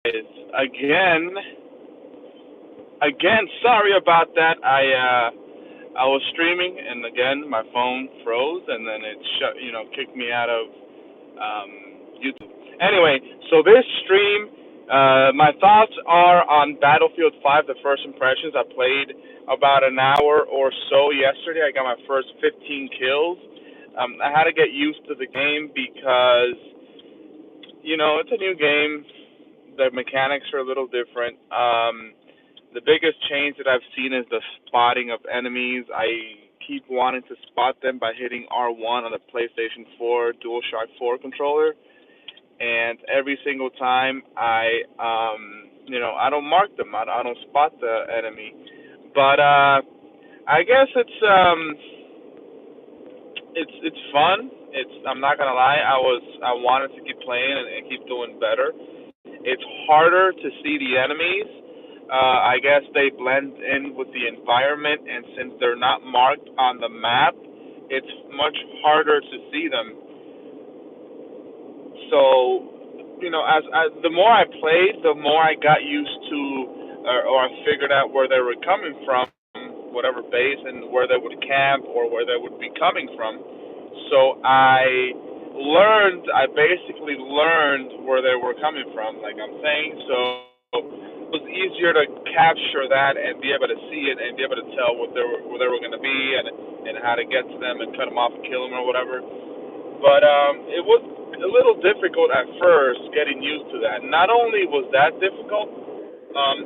Again, sorry about that. I was streaming, and again, my phone froze, and then it kicked me out of um, YouTube. Anyway, so this stream, my thoughts are on Battlefield 5. The first impressions. I played about an hour or so yesterday. I got my first 15 kills. I had to get used to the game because it's a new game. The mechanics are a little different. The biggest change that I've seen is the spotting of enemies. I keep wanting to spot them by hitting R1 on the PlayStation 4 DualShock 4 controller, and every single time I don't mark them. I don't spot the enemy. But I guess it's fun. I'm not gonna lie. I wanted to keep playing and keep doing better. It's harder to see the enemies. I guess they blend in with the environment, and since they're not marked on the map, it's much harder to see them. So, as the more I played, the more I got used to, or I figured out where they were coming from, whatever base, and where they would camp or where they would be coming from. So I basically learned where they were coming from, like I'm saying. So it was easier to capture that and be able to see it and be able to tell where they were going to be and how to get to them and cut them off and kill them or whatever. But it was a little difficult at first getting used to that. Not only was that difficult,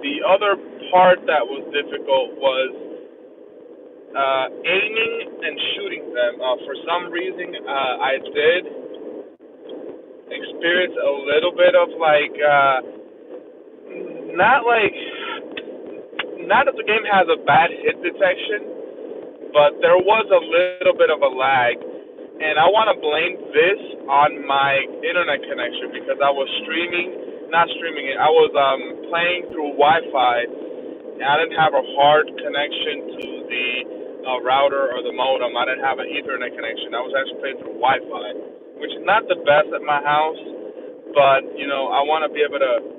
the other part that was difficult was aiming and shooting them. For some reason, I did experience a little bit of not that the game has a bad hit detection, but there was a little bit of a lag. And I want to blame this on my internet connection because I was not streaming it. I was playing through Wi-Fi. And I didn't have a hard connection to the router or the modem. I didn't have an Ethernet connection. I was actually playing through Wi-Fi, which is not the best at my house. But I want to be able to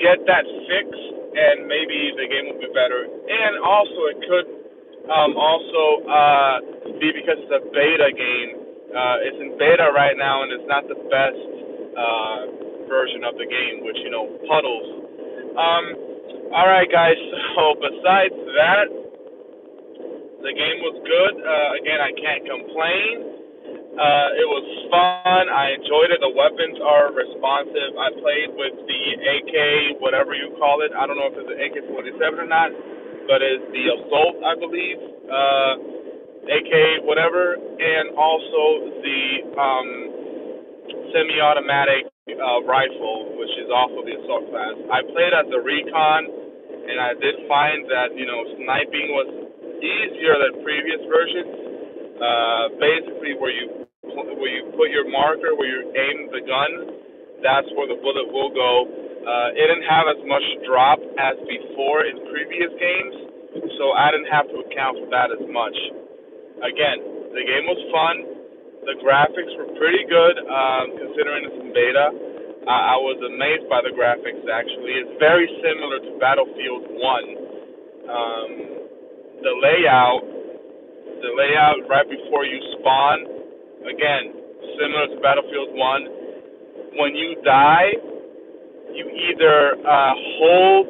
get that fixed, and maybe the game will be better. And also, it could be because it's a beta game. It's in beta right now, and it's not the best version of the game, which puddles. All right, guys. So besides that, the game was good. Again, I can't complain. It was fun. I enjoyed it. The weapons are responsive. I played with the AK, whatever you call it. I don't know if it's an AK-47 or not, but it's the Assault, I believe. AK, whatever, and also the semi-automatic rifle, which is also the Assault class. I played as the Recon, and I did find that sniping was easier than previous versions. Basically, where you put your marker, where you aim the gun, that's where the bullet will go. It didn't have as much drop as before in previous games, so I didn't have to account for that as much. Again, the game was fun. The graphics were pretty good, considering it's in beta. I was amazed by the graphics, actually. It's very similar to Battlefield 1. The layout right before you spawn, again, similar to Battlefield 1. When you die, you either hold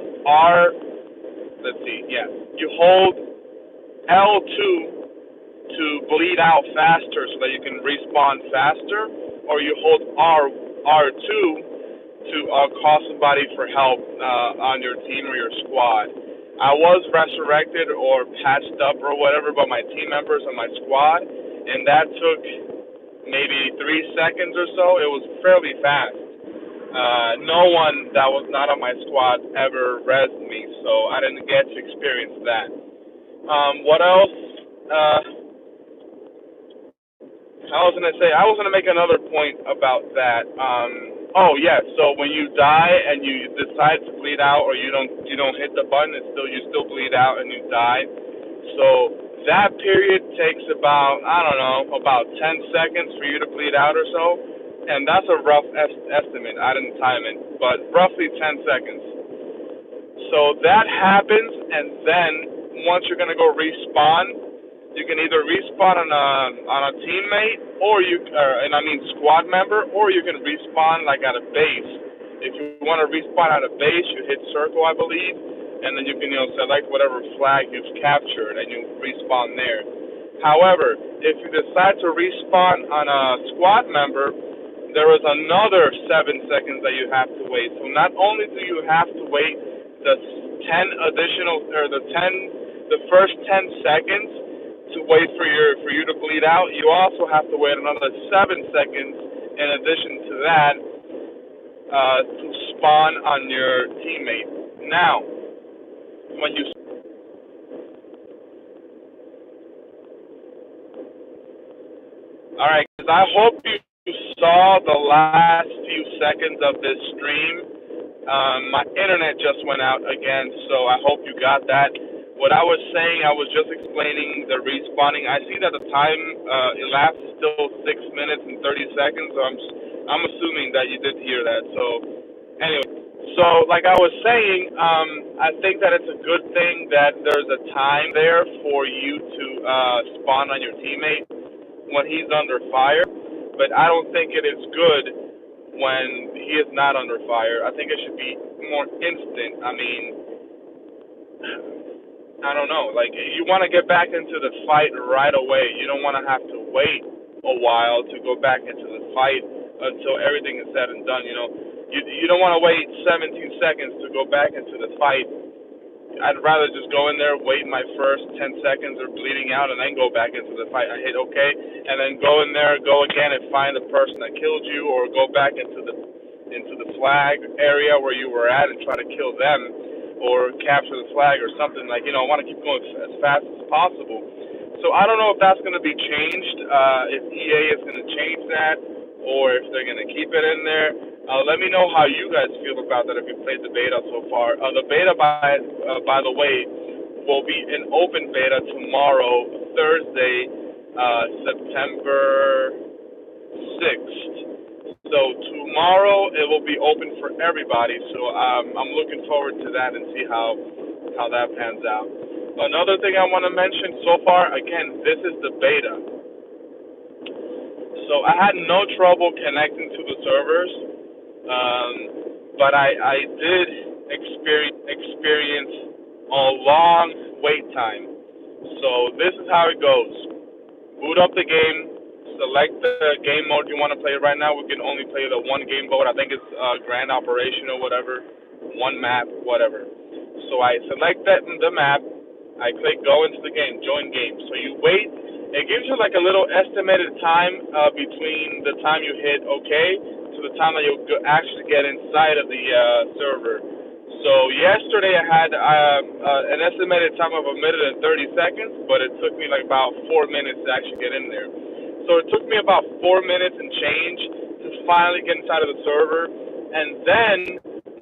you hold L2 to bleed out faster so that you can respawn faster, or you hold R2 to call somebody for help on your team or your squad. I was resurrected or patched up or whatever by my team members on my squad, and that took maybe 3 seconds or so. It was fairly fast. No one that was not on my squad ever rezzed me, so I didn't get to experience that. What else? I was gonna make another point about that. So when you die and you decide to bleed out, or you don't hit the button, you still bleed out and you die. So that period takes about 10 seconds for you to bleed out or so. and that's a rough estimate. I didn't time it, but roughly 10 seconds. So that happens, and then once you're gonna go respawn, you can either respawn on a teammate, or and I mean squad member, or you can respawn like at a base. If you want to respawn at a base, you hit circle, I believe, and then you can select whatever flag you've captured, and you respawn there. However, if you decide to respawn on a squad member, there is another 7 seconds that you have to wait. So not only do you have to wait the 10 additional, or the first 10 seconds to wait for you to bleed out, you also have to wait another 7 seconds in addition to that to spawn on your teammate. Now, when you all right, guys, I hope you saw the last few seconds of this stream. My internet just went out again, so I hope you got that. What I was saying, I was just explaining the respawning. I see that the time elapsed is still 6 minutes and 30 seconds, so I'm assuming that you did hear that. So anyway, so like I was saying, I think that it's a good thing that there's a time there for you to spawn on your teammate when he's under fire, but I don't think it is good when he is not under fire. I think it should be more instant. I mean, I don't know. Like, you want to get back into the fight right away. You don't want to have to wait a while to go back into the fight until everything is said and done. You don't want to wait 17 seconds to go back into the fight. I'd rather just go in there, wait my first 10 seconds or bleeding out, and then go back into the fight. I hit OK, and then go in there, go again, and find the person that killed you, or go back into the flag area where you were at and try to kill them, or capture the flag or something. Like, I want to keep going as fast as possible. So I don't know if that's going to be changed, if EA is going to change that, or if they're going to keep it in there. Let me know how you guys feel about that if you played the beta so far. The beta, by the way, will be in open beta tomorrow, Thursday, September 6th. So tomorrow it will be open for everybody. So I'm looking forward to that and see how that pans out. Another thing I want to mention so far, again, this is the beta. So I had no trouble connecting to the servers. But I did experience a long wait time. So this is how it goes. Boot up the game, select the game mode you want to play. Right now we can only play the one game mode. I think it's Grand Operation or whatever, one map, whatever. So I select the map, I click go into the game, join game. So you wait. It gives you like a little estimated time between the time you hit OK to the time that you'll actually get inside of the server. So yesterday I had an estimated time of 1 minute and 30 seconds, but it took me like about 4 minutes to actually get in there. So it took me about 4 minutes and change to finally get inside of the server. And then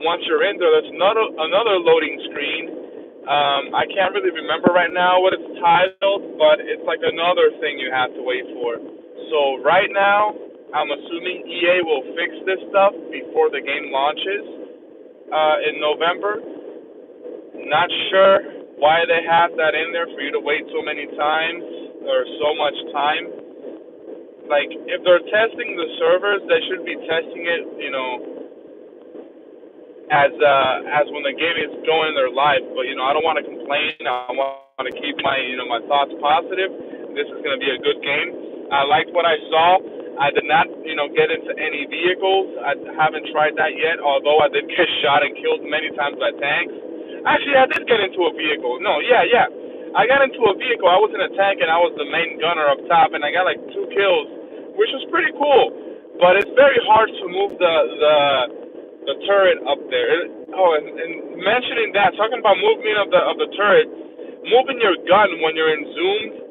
once you're in there, there's another loading screen. I can't really remember right now what it's titled, but it's like another thing you have to wait for. So right now, I'm assuming EA will fix this stuff before the game launches in November. Not sure why they have that in there for you to wait so many times or so much time. Like, if they're testing the servers, they should be testing it, as when the game is going their live. But I don't want to complain. I want to keep my my thoughts positive. This is going to be a good game. I liked what I saw. I did not, get into any vehicles. I haven't tried that yet, although I did get shot and killed many times by tanks. Actually, I did get into a vehicle. No, yeah. I got into a vehicle. I was in a tank, and I was the main gunner up top, and I got like 2 kills, which was pretty cool. But it's very hard to move the turret up there. And mentioning that, talking about movement of the turret, moving your gun when you're in zoomed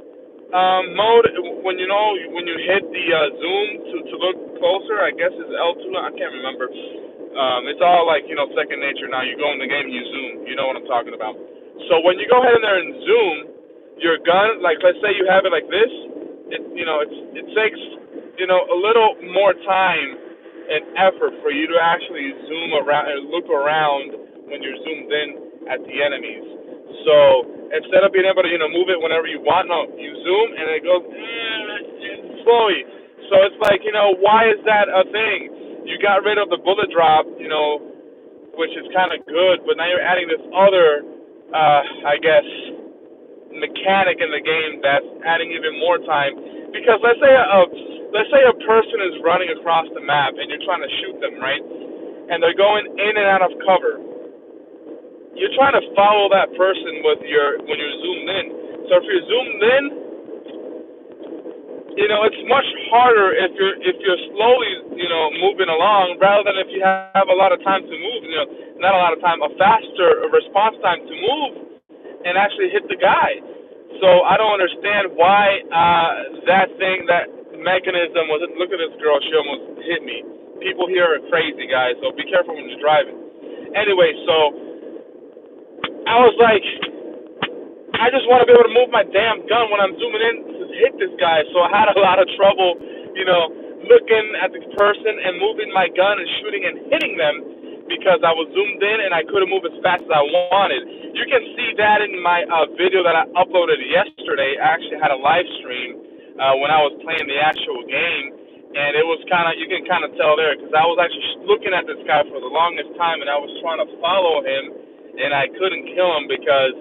mode, when you hit the zoom to look closer, I guess it's L2. I can't remember. It's all like second nature now. You go in the game and you zoom. You know what I'm talking about. So when you go ahead in there and zoom, your gun, like let's say you have it like this, it takes a little more time and effort for you to actually zoom around and look around when you're zoomed in at the enemies. So instead of being able to, move it whenever you want, no, you zoom and it goes slowly. So it's like, why is that a thing? You got rid of the bullet drop, which is kind of good, but now you're adding this other, I guess, mechanic in the game that's adding even more time. Because let's say a person is running across the map and you're trying to shoot them, right? And they're going in and out of cover. You're trying to follow that person when you're zoomed in. So if you're zoomed in, it's much harder if you're slowly, moving along rather than if you have a lot of time to move. Not a lot of time, a faster response time to move and actually hit the guy. So I don't understand why that mechanism was. Look at this girl; she almost hit me. People here are crazy, guys. So be careful when you're driving. Anyway, so I was like, I just want to be able to move my damn gun when I'm zooming in to hit this guy. So I had a lot of trouble, looking at this person and moving my gun and shooting and hitting them because I was zoomed in and I couldn't move as fast as I wanted. You can see that in my video that I uploaded yesterday. I actually had a live stream when I was playing the actual game, and it was you can kind of tell there because I was actually looking at this guy for the longest time and I was trying to follow him and I couldn't kill him because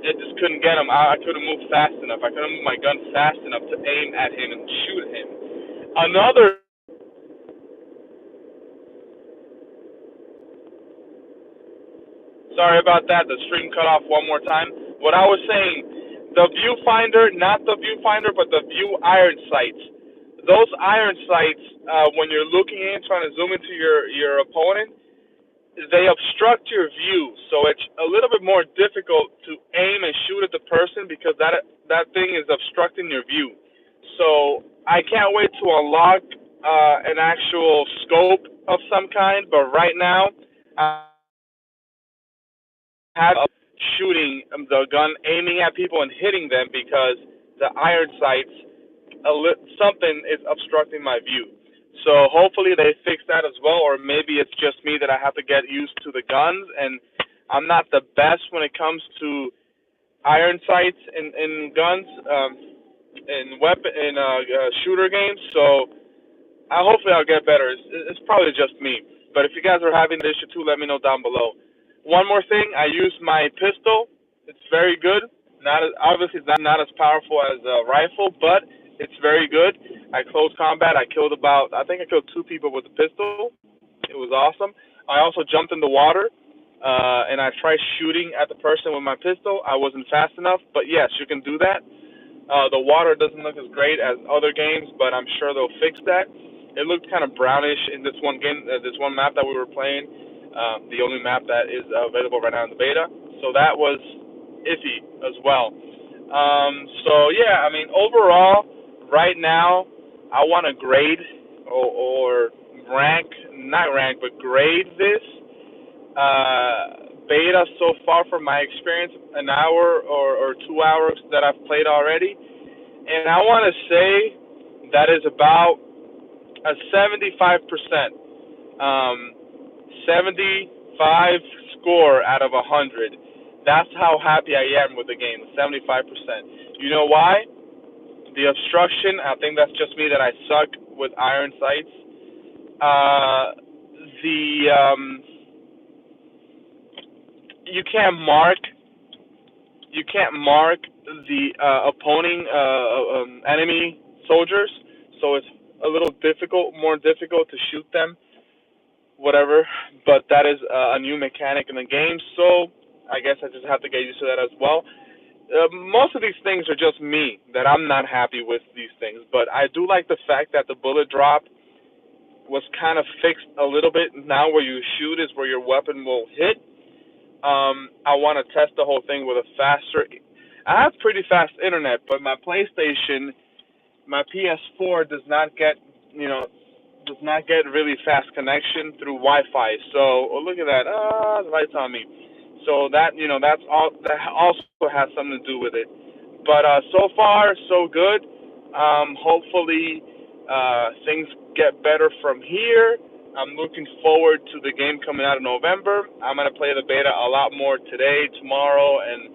it just couldn't get him. I couldn't move fast enough. I couldn't move my gun fast enough to aim at him and shoot him. Sorry about that. The stream cut off one more time. What I was saying, the viewfinder, not the viewfinder, but the view iron sights. Those iron sights, when you're looking in, trying to zoom into your opponent, they obstruct your view, so it's a little bit more difficult to aim and shoot at the person because that thing is obstructing your view. So I can't wait to unlock an actual scope of some kind, but right now I have shooting the gun, aiming at people and hitting them because the iron sights, something is obstructing my view. So hopefully they fix that as well, or maybe it's just me that I have to get used to the guns, and I'm not the best when it comes to iron sights in guns, in shooter games. So hopefully I'll get better. It's probably just me. But if you guys are having the issue too, let me know down below. One more thing, I use my pistol. It's very good. Obviously it's not as powerful as a rifle, but it's very good. At close combat, I killed two people with a pistol. It was awesome. I also jumped in the water, and I tried shooting at the person with my pistol. I wasn't fast enough, but yes, you can do that. The water doesn't look as great as other games, but I'm sure they'll fix that. It looked kind of brownish in this one game, this one map that we were playing, the only map that is available right now in the beta. So that was iffy as well. So yeah, I mean, overall, right now, I want to grade or rank, not rank, but grade this beta so far from my experience, an hour or 2 hours that I've played already. And I want to say that is about a 75%, 75 score out of 100. That's how happy I am with the game, 75%. You know why? The obstruction, I think that's just me that I suck with iron sights. You can't mark the opposing enemy soldiers, so it's a little more difficult to shoot them, whatever. But that is a new mechanic in the game, so I guess I just have to get used to that as well. Most of these things are just me, that I'm not happy with these things, but I do like the fact that the bullet drop was kind of fixed a little bit. Now where you shoot is where your weapon will hit. I want to test the whole thing with a faster. I have pretty fast internet, but my PlayStation, my PS4 does not get really fast connection through Wi-Fi. So look at that. The light's on me. So that that also has something to do with it. But so far so good. Hopefully, things get better from here. I'm looking forward to the game coming out in November. I'm gonna play the beta a lot more today, tomorrow, and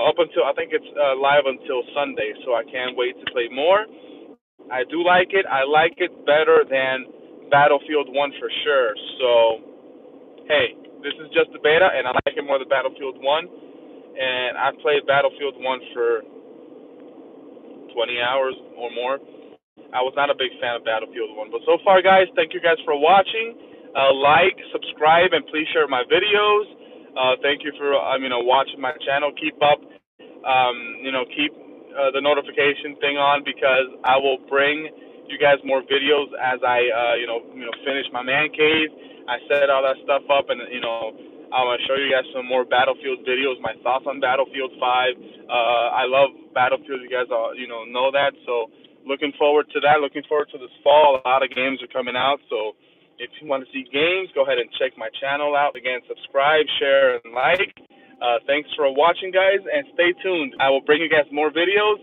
up until I think it's live until Sunday. So I can't wait to play more. I do like it. I like it better than Battlefield 1 for sure. So hey, this is just the beta, and I like it more than Battlefield 1. And I've played Battlefield 1 for 20 hours or more. I was not a big fan of Battlefield 1. But so far, guys, thank you guys for watching. Like, subscribe, and please share my videos. Thank you for watching my channel. Keep up, keep the notification thing on, because I will bring you guys more videos as I finish my man cave. I set all that stuff up, and I'm gonna show you guys some more Battlefield videos, my thoughts on Battlefield 5. I love Battlefield. You guys all know that. So looking forward to that. Looking forward to this fall. A lot of games are coming out. So if you want to see games, go ahead and check my channel out. Again, subscribe, share, and like. Thanks for watching, guys, and stay tuned. I will bring you guys more videos.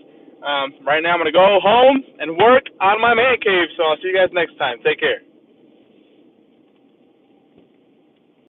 Right now, I'm going to go home and work on my man cave. So I'll see you guys next time. Take care.